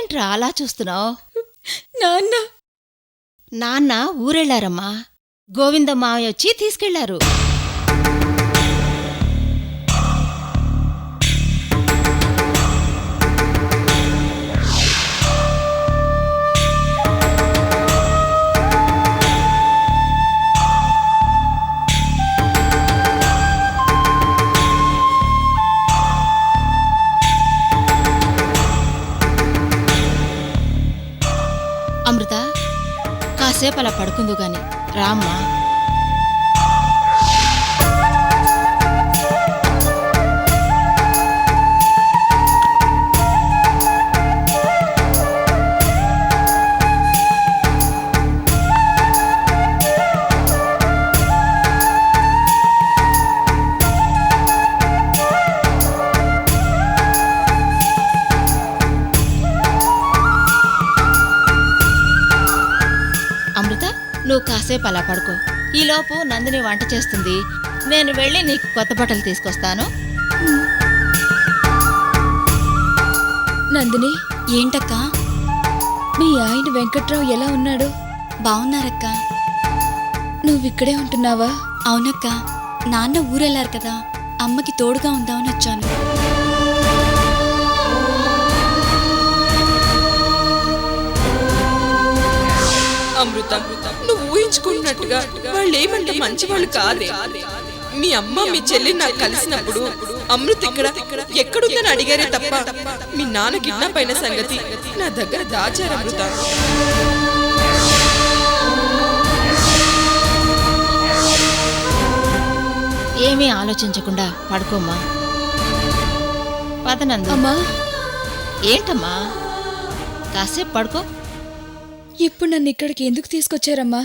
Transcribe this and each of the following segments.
ఏంట్రా అలా చూస్తున్నావు? నాన్న నాన్న ఊరెళ్ళారమ్మా. గోవింద మావయ్య వచ్చి తీసుకెళ్లారు. అమృత, కాసేపు అలా పడుకుందు గాని రామ్మా. అమృత, నువ్వు కాసేపు అలా పడుకో. ఈలోపు నందిని వంట చేస్తుంది. నేను వెళ్ళి నీకు కొత్త బట్టలు తీసుకొస్తాను. నందిని, ఏంటక్కా? మీ ఆయన వెంకట్రావు ఎలా ఉన్నాడు? బావున్నారక్క. నువ్విక్కడే ఉంటున్నావా? అవునక్క, నాన్న ఊరెళ్ళారు కదా, అమ్మకి తోడుగా ఉందామని వచ్చాను. అమృత, నువ్వు ఊహించుకున్నట్టుగా వాళ్ళేమంటే మంచివాళ్ళు కాదే. మీ అమ్మ మీ చెల్లి నాకు కలిసినప్పుడు అమృత ఎక్కడుందని అడిగారే తప్ప మీ నాన్న కిడ్నాప్ అయిన సంగతి నా దగ్గర దాచారు అమృత. ఏమీ ఆలోచించకుండా పడుకోమ్మా. పదనందు. అమ్మా, ఏంటమ్మా, కాసేపు పడుకో. ఇప్పుడు నన్ను ఇక్కడికి ఎందుకు తీసుకొచ్చారమ్మా?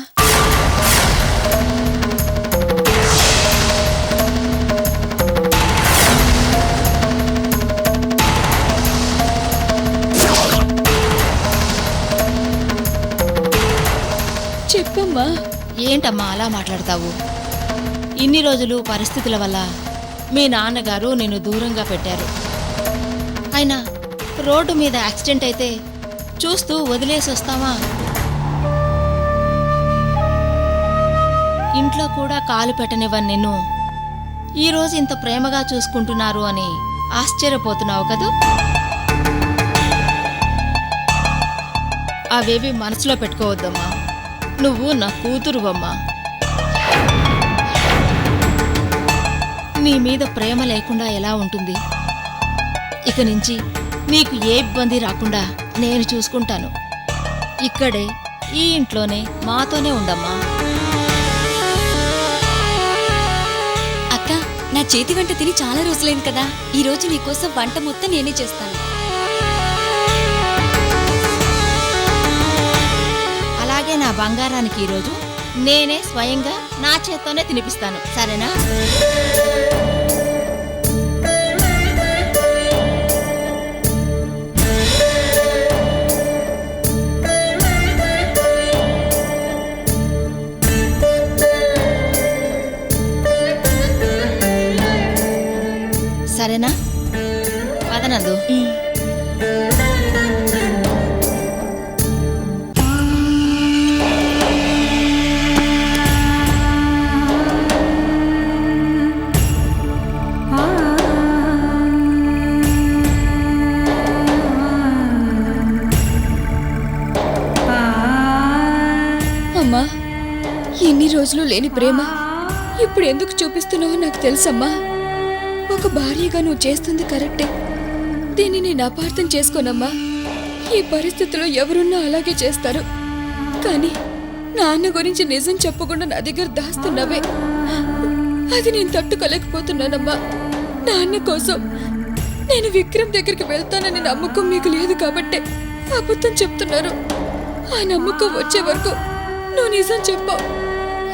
చెప్పమ్మా. ఏంటమ్మా అలా మాట్లాడతావు? ఇన్ని రోజులు పరిస్థితుల వల్ల మీ నాన్నగారు నిన్ను దూరంగా పెట్టారు. అయినా రోడ్డు మీద యాక్సిడెంట్ అయితే చూస్తూ వదిలేసి వస్తావా? ఇంట్లో కూడా కాలు పెట్టనివ్వని నిన్ను ఈరోజు ఇంత ప్రేమగా చూసుకుంటున్నారు అని ఆశ్చర్యపోతున్నావు కదూ? అవేవి మనసులో పెట్టుకోవద్దమ్మా. నువ్వు నా కూతురువమ్మా. నీ మీద ప్రేమ లేకుండా ఎలా ఉంటుంది? ఇక నుంచి నీకు ఏ ఇబ్బంది రాకుండా నేను చూసుకుంటాను. ఇక్కడే ఈ ఇంట్లోనే మాతోనే ఉండమ్మా. అక్క, నా చేతి వంట తిని చాలా రోజులైంది కదా, ఈ రోజు నీకోసం వంట మొత్తం నేనే చేస్తాను. అలాగే నా బంగారానికి ఈరోజు నేనే స్వయంగా నా చేత్తోనే తినిపిస్తాను, సరేనా? సరేనా? పదనందు. అమ్మా, ఎన్ని రోజులు లేని ప్రేమ ఇప్పుడు ఎందుకు చూపిస్తున్నావో నాకు తెలుసమ్మా. ఒక భార్యగా నువ్వు చేస్తుంది కరెక్టే. దీన్ని నేను అపార్థం చేసుకోనమ్మా. ఈ పరిస్థితిలో ఎవరున్నా అలాగే చేస్తారు. కానీ నాన్న గురించి నిజం చెప్పకుండా నా దగ్గర దాస్తున్నావే, అది నేను తట్టుకోలేకపోతున్నానమ్మా. నాన్న కోసం నేను విక్రమ్ దగ్గరికి వెళ్తానని నమ్మకం మీకు లేదు కాబట్టే అబద్ధం చెప్తున్నారు. ఆ నమ్మకం వచ్చే వరకు నువ్వు నిజం చెప్పావు.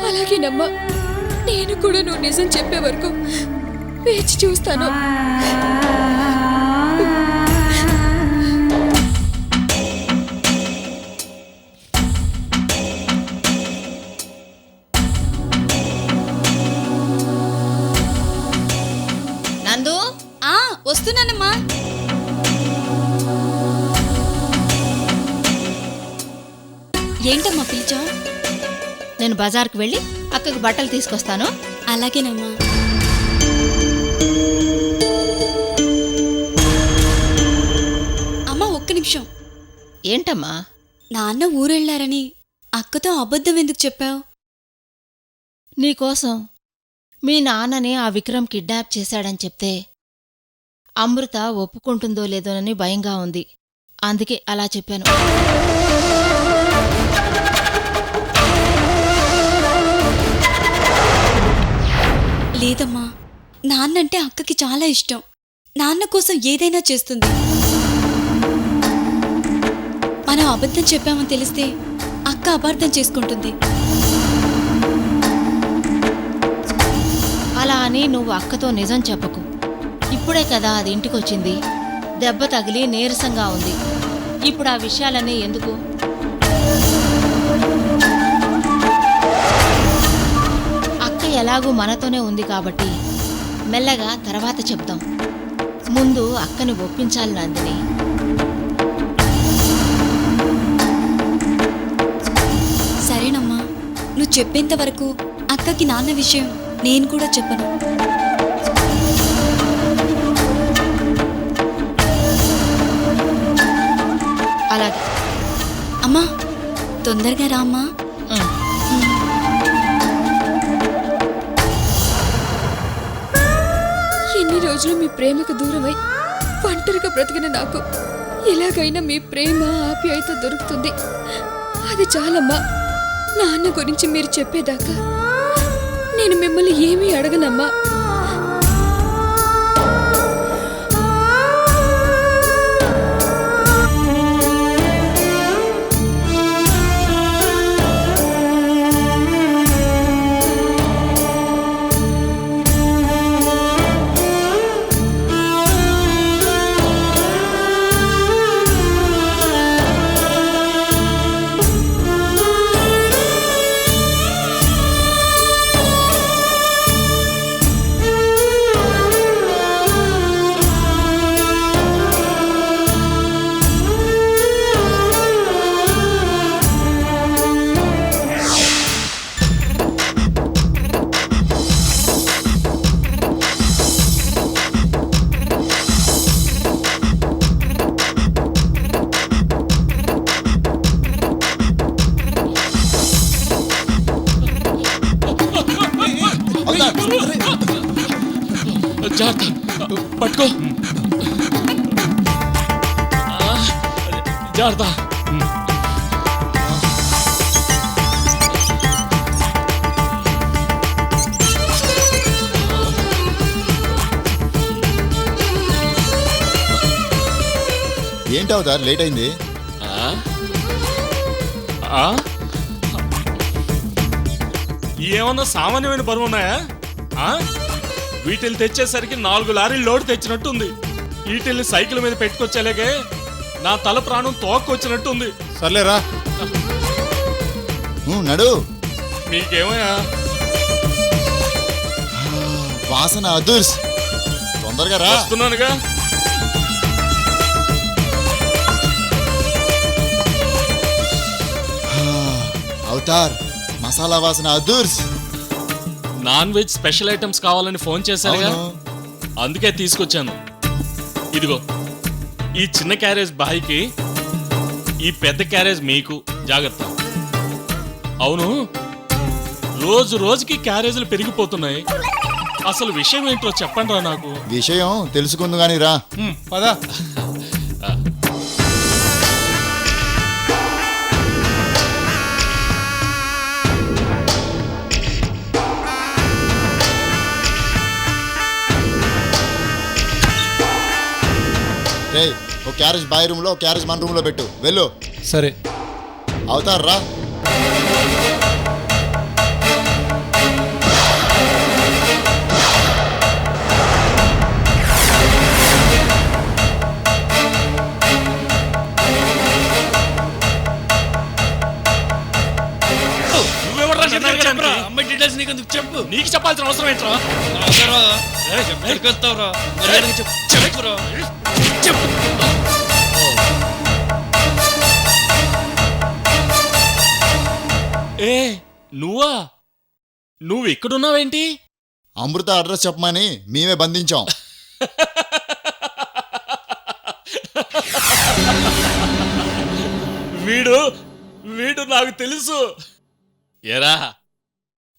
అలాగేనమ్మా, నేను కూడా నువ్వు నిజం చెప్పే వరకు వేచి చూస్తాను. నందు, వస్తున్నానమ్మా. ఏంటమ్మా పిలిచా? నేను బజార్కి వెళ్ళి అక్కకి బట్టలు తీసుకొస్తాను. అలాగేనమ్మా. అమ్మా ఒక్క నిమిషం. ఏంటమ్మా? నాన్న ఊరెళ్ళారని అక్కతో అబద్ధం ఎందుకు చెప్పావు? నీకోసం మీ నాన్నని ఆ విక్రమ్ కిడ్నాప్ చేశాడని చెప్తే అమృత ఒప్పుకుంటుందో లేదోనని భయంగా ఉంది. అందుకే అలా చెప్పాను. లేదమ్మా, నాన్నంటే అక్కకి చాలా ఇష్టం. నాన్న కోసం ఏదైనా చేస్తుంది. మనం అబద్ధం చెప్పామని తెలిస్తే అక్క అపార్థం చేసుకుంటుంది. అలా అని నువ్వు అక్కతో నిజం చెప్పకు. ఇప్పుడే కదా అది ఇంటికొచ్చింది. దెబ్బ తగిలి నీరసంగా ఉంది. ఇప్పుడు ఆ విషయాలన్నీ ఎందుకు? అక్క ఎలాగూ మనతోనే ఉంది కాబట్టి మెల్లగా తర్వాత చెప్దాం. ముందు అక్కని ఒప్పించాలి నందిని. సరేనమ్మా, నువ్వు చెప్పేంత వరకు అక్కకి నాన్న విషయం నేను కూడా చెప్పను. అలాగే. అమ్మా తొందరగా రామ్మా. ఉం. ఎన్ని రోజులు మీ ప్రేమకు దూరమై ఒంటరిగా బ్రతికిన నాకు ఎలాగైనా మీ ప్రేమ ఆప్యాయత దొరుకుతుంది. అది చాలమ్మా. నాన్న గురించి మీరు చెప్పేదాకా నేను మిమ్మల్ని ఏమీ అడగనమ్మా. జాగ్రత్త, పట్టుకో. జాగ్రత్త. ఏంటి అవతార్, లేట్ అయింది? ఏమన్నా సామాన్యమైన బరువు ఉన్నాయా? వీటిని తెచ్చేసరికి 4 లారీలు లోడ్ తెచ్చినట్టుంది. వీటిల్ని సైకిల్ మీద పెట్టుకొచ్చేలాగే నా తల ప్రాణం తోక్కొచ్చినట్టుంది. సర్లేరా, నడు. మీకేమయ్యా? వాసన అదుర్స్. తొందరగా రా. వస్తున్నానుగా. అవతార్, మసాలా వాసన అదుర్స్. నాన్ వెజ్ స్పెషల్ ఐటమ్స్ కావాలని ఫోన్ చేశారుగా, అందుకే తీసుకొచ్చాను. ఇదిగో, ఈ చిన్న క్యారేజ్ బాయ్కి, ఈ పెద్ద క్యారేజ్ మీకు. జాగ్రత్త. అవును, రోజు రోజుకి క్యారేజీలు పెరిగిపోతున్నాయి. అసలు విషయం ఏంటో చెప్పండి రా నాకు. విషయం తెలుసుకుందు గాని రా. పదా. ఓ క్యారేజ్ బాయ్ రూమ్ లో, క్యారేజ్ మన రూమ్ లో పెట్టు. వెళ్ళు. సరే. అవతార్ రా. చెప్పు. నీకు చెప్పాల్సిన అవసరం ఏంట్రా? ఏ నువ్వా? నువ్వు ఇక్కడున్నావేంటి? అమృత అడ్రస్ చెప్పమని మేమే బంధించాం. వీడు వీడు నాకు తెలుసు. ఎరా,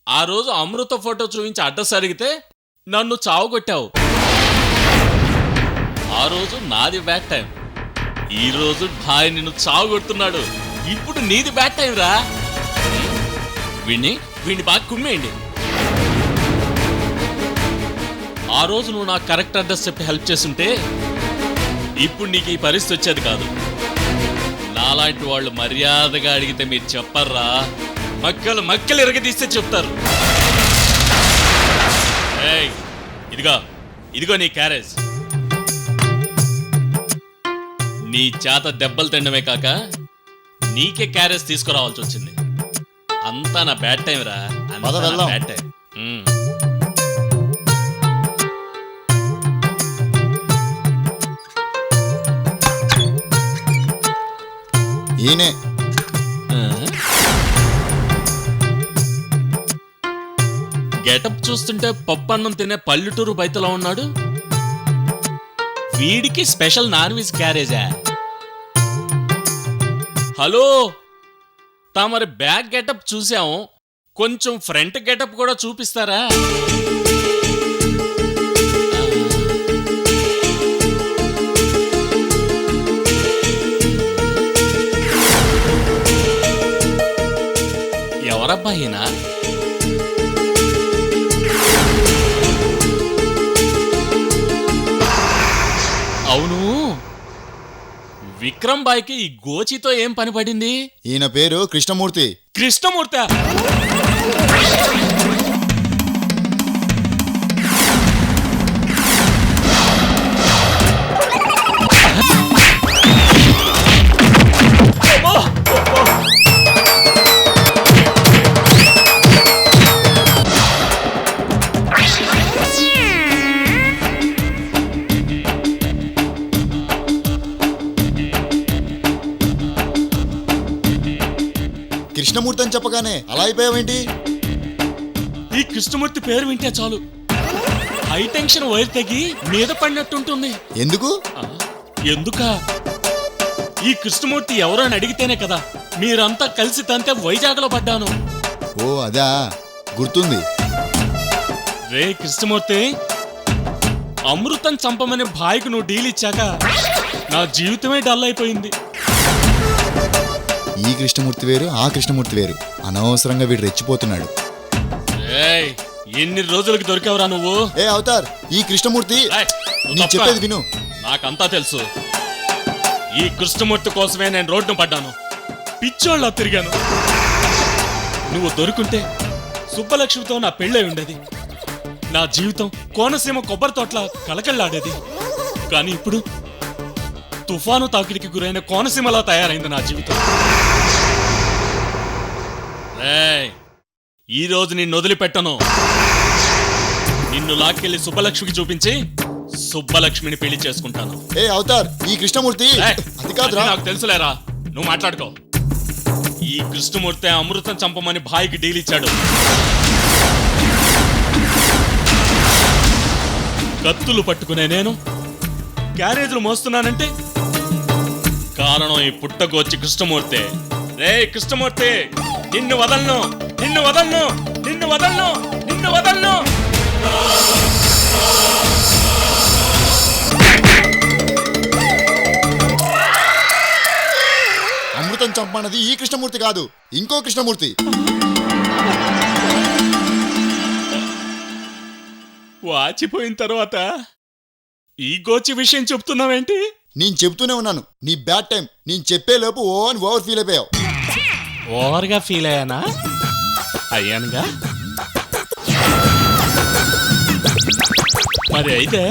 ఆ రోజు అమృత ఫోటో చూపించి అడ్రస్ అడిగితే నన్ను చావుకొట్టావు. ఆ రోజు నాది బ్యాడ్ టైం, ఈ రోజు భాయ్ నిన్ను చావుకొడుతున్నాడు. ఇప్పుడు నీది బ్యాడ్ టైం రా. వీడిని బాగా కుమ్మేయండి. ఆ రోజు నువ్వు నాకు కరెక్ట్ అడ్రస్ చెప్పి హెల్ప్ చేస్తుంటే ఇప్పుడు నీకు ఈ పరిస్థితి వచ్చేది కాదు. నాలాంటి వాళ్ళు మర్యాదగా అడిగితే మీరు చెప్పర్రా, మక్కలు ఎరగదీస్తే చెప్తారు. ఏయ్, ఇదిగో నీ క్యారేజ్. నీ చేత దెబ్బలు తినడమే కాక నీకే క్యారేజ్ తీసుకురావాల్సి వచ్చింది. అంతా నా బ్యాడ్ టైం రా, బ్యాడ్ టైం. ఈయనే గెటప్ చూస్తుంటే పప్పన్నం తినే పల్లెటూరు బయటలో ఉన్నాడు. వీడికి స్పెషల్ నాన్ వెజ్ క్యారేజా? హలో, తమరి బ్యాక్ గెటప్ చూసాం, కొంచెం ఫ్రంట్ గెటప్ కూడా చూపిస్తారా? ఎవరబ్బాయినా? అవును, విక్రమ్ బాయ్కి ఈ గోచితో ఏం పని పడింది? ఈయన పేరు కృష్ణమూర్తి. కృష్ణమూర్తి? కృష్ణమూర్తి అని చెప్పగానే అలా అయిపోయావేంటి? ఈ కృష్ణమూర్తి పేరు వింటే చాలు హై టెన్షన్ వైర్ తెగి మీద పడినట్టుంటుంది. ఎందుకు? ఎందుకా? ఈ కృష్ణమూర్తి ఎవరో అని అడిగితేనే కదా మీరంతా కలిసి తంతే వైజాగ్లో పడ్డాను. ఓ అదా, గుర్తుంది. రే కృష్ణమూర్తి, అమృతం చంపమని భాయ్కు నువ్వు డీల్ ఇచ్చాక నా జీవితమే డల్ అయిపోయింది. ఈ కృష్ణమూర్తి వేరు, ఆ కృష్ణమూర్తి వేరు. అనవసరంగా వీడు రెచ్చిపోతున్నాడు. ఎన్ని రోజులకి దొరికావురా నువ్వు? ఏ అవతార్, ఈ కృష్ణమూర్తి నేను చెప్పేది విను. నాకంతా తెలుసు. ఈ కృష్ణమూర్తి కోసమే నేను రోడ్డును పడ్డాను, పిచ్చోళ్ళ తిరిగాను. నువ్వు దొరుకుంటే సుబ్బలక్ష్మితో నా పెళ్ళై ఉండేది. నా జీవితం కోనసీమ కొబ్బరి తోట్ల కలకల్లాడేది. కానీ ఇప్పుడు తుఫాను తాకిడికి గురైన కోనసీమలా తయారైంది నా జీవితం. ఈ రోజు నిన్ను వదిలిపెట్టను. నిన్ను లాక్కెళ్ళి సుబ్బలక్ష్మికి చూపించి సుబ్బలక్ష్మిని పెళ్లి చేసుకుంటాను. ఏ అవతార్, ఈ కృష్ణమూర్తి అది కాదురా. నాకు తెలుసులేరా, నువ్వు మాట్లాడుకో. ఈ కృష్ణమూర్తి అమృతం చంపమని భాయ్కి డీల్ ఇచ్చాడు. కత్తులు పట్టుకునే నేను క్యారేజీలు మోస్తున్నానంటే కారణం ఈ పుట్టగోచ్చి కృష్ణమూర్తి. రే కృష్ణమూర్తి, నిన్ను వదలను, నిన్ను వదలను, నిన్ను వదలను, నిన్ను వదలను. అమృతం చంపన్నది ఈ కృష్ణమూర్తి కాదు, ఇంకో కృష్ణమూర్తి. వాచిపోయిన తర్వాత ఈ గోచి విషయం చెప్తున్నావేంటి? నేను చెప్తూనే ఉన్నాను, నీ బ్యాడ్ టైం. నేను చెప్పేలోపు ఓ అని ఓవర్ ఫీల్ అయిపోయావు. ఓవర్గా ఫీల్ అయ్యానా? అయ్యానుగా. మరి అయితే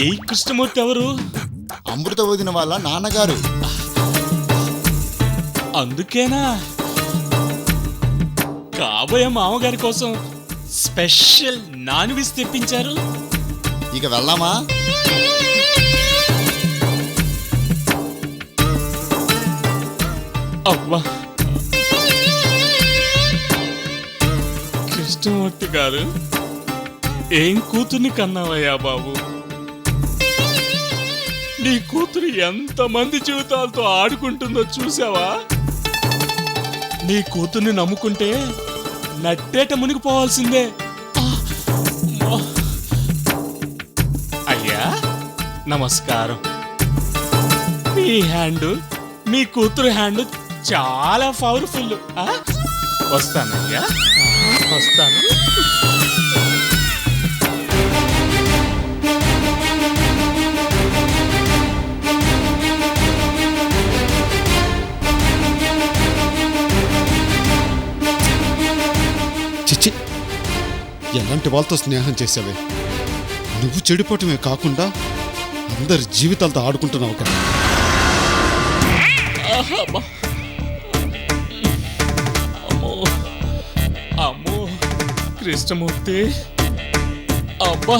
ఏ కృష్ణమూర్తి ఎవరు? అమృత వదిన వాళ్ళ నాన్నగారు. అందుకేనా కాబోయే మామగారి కోసం స్పెషల్ నాన్ వెజ్ తెప్పించారు? ఇక వెళ్దామా? అవ్వా, కృష్ణమూర్తి గారు, ఏం కూతుర్ని కన్నావయ్యా బాబు? నీ కూతురు ఎంతమంది జీవితాలతో ఆడుకుంటుందో చూసావా? నీ కూతుర్ని నమ్ముకుంటే నట్టేట మునిగిపోవాల్సిందే. అమ్మా. అయ్యా నమస్కారం. మీ హ్యాండ్, మీ కూతురు హ్యాండ్ చాలా పవర్ఫుల్. వస్తానయ్యా, వస్తాను. చిచ్చి, ఎలాంటి వాళ్ళతో స్నేహం చేసావే? నువ్వు చెడిపోవటమే కాకుండా అందరి జీవితాలతో ఆడుకుంటున్నావు కదా. అమ్మా. అమ్మో అమ్మో కృష్ణమూర్తి, అబ్బా.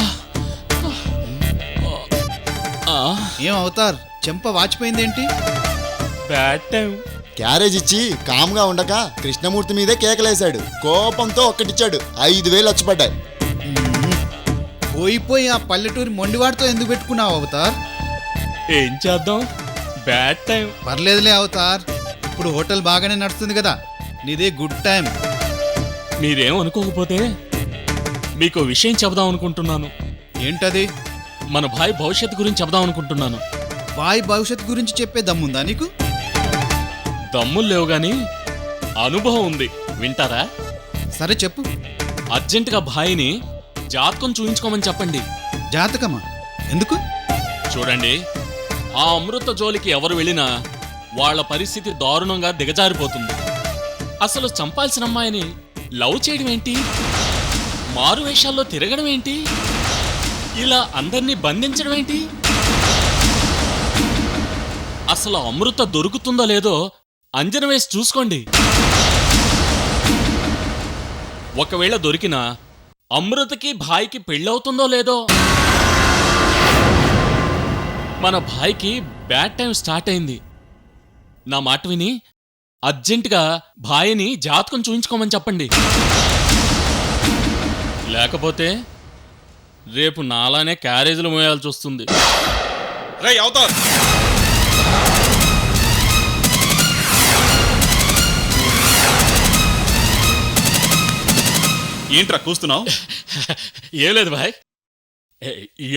ఏం అవుతార్, చెంప వాచిపోయిందేంటి? Bad time. క్యారేజ్ ఇచ్చి కామ్గా ఉండక కృష్ణమూర్తి మీదే కేకలేశాడు. కోపంతో ఒక్కటిచ్చాడు. 5,000 వచ్చి పోయిపోయి ఆ పల్లెటూరి మొండివాడితో ఎందుకు పెట్టుకున్నావు అవతార్? ఏం చేద్దాం, బ్యాడ్ టైం. పర్లేదులే అవతార్, ఇప్పుడు హోటల్ బాగానే నడుస్తుంది కదా, నీదే గుడ్ టైం. మీరేం అనుకోకపోతే మీకు విషయం చెబుదాం అనుకుంటున్నాను. ఏంటది? మన భాయ్ భవిష్యత్తు గురించి చెబుదాం అనుకుంటున్నాను. బాయ్ భవిష్యత్ గురించి చెప్పే దమ్ముందా నీకు? దమ్ములు లేవు గాని అనుభవం ఉంది, వింటారా? సరే చెప్పు. అర్జెంటుగా భాయిని జాతకం చూయించుకోమని చెప్పండి. జాతకమా? ఎందుకు? చూడండి, ఆ అమృత జోలికి ఎవరు వెళ్ళినా వాళ్ళ పరిస్థితి దారుణంగా దిగజారిపోతుంది. అసలు చంపాల్సిన అమ్మాయిని లవ్ చేయడం ఏంటి, మారు వేషాల్లో తిరగడం ఏంటి, ఇలా అందరినీ బంధించడం ఏంటి? అసలు అమృత దొరుకుతుందో లేదో అంజన వేసి చూసుకోండి. ఒకవేళ దొరికినా అమృతకి భాయ్కి పెళ్ళవుతుందో లేదో. మన భాయ్కి బ్యాడ్ టైం స్టార్ట్ అయింది. నా మాట విని అర్జెంటుగా భాయ్ని జాతకం చూయించుకోమని చెప్పండి. లేకపోతే రేపు నాలానే క్యారేజీలు మోయాల్సి వస్తుంది. రేయ్ అవతార్, ఏంట్రా కూస్తున్నావు? ఏం లేదు భాయ్,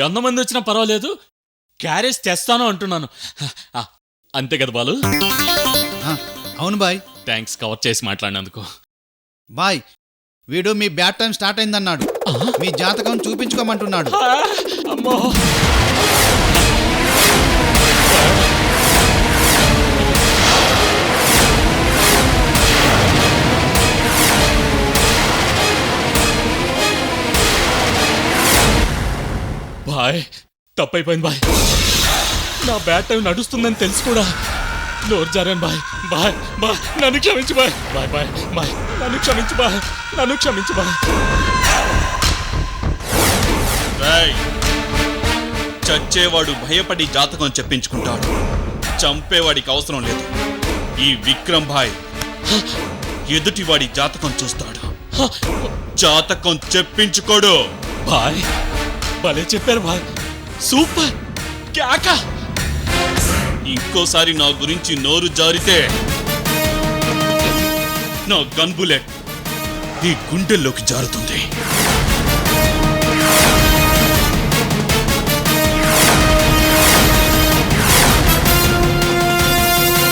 ఎంతమంది వచ్చినా పర్వాలేదు, క్యారేజ్ తెస్తాను అంటున్నాను. అంతే కదా బాలు? అవును బాయ్. థ్యాంక్స్ కవర్ చేసి మాట్లాడినందుకు. బాయ్, వీడు మీ బ్యాడ్ టైం స్టార్ట్ అయిందన్నాడు. మీ జాతకం చూపించుకోమంటున్నాడు. అమ్మో, బాయ్ తప్పైపోయింది బాయ్. నా బ్యాడ్ టైం నడుస్తుందని తెలుసు కూడా నోరు జారాను బాయ్. బాయ్ బాయ్, నన్ను క్షమించు బాయ్. బాయ్ బాయ్ బాయ్, నన్ను క్షమించు బాయ్, నన్ను క్షమించు బాయ్. రేయ్, చచ్చేవాడు భయపడి జాతకం చెప్పించుకుంటాడు, చంపేవాడికి అవసరం లేదు. ఈ విక్రమ్ భాయ్ ఎదుటివాడి జాతకం చూస్తాడు, జాతకం చెప్పించుకోడు. బాయ్ భలే చెప్పారు బాయ్, సూపర్ క్యాకా. ఇంకోసారి నా గురించి నోరు జారితే నా గన్ బుల్లెట్ నీ గుండెల్లోకి జారుతుంది.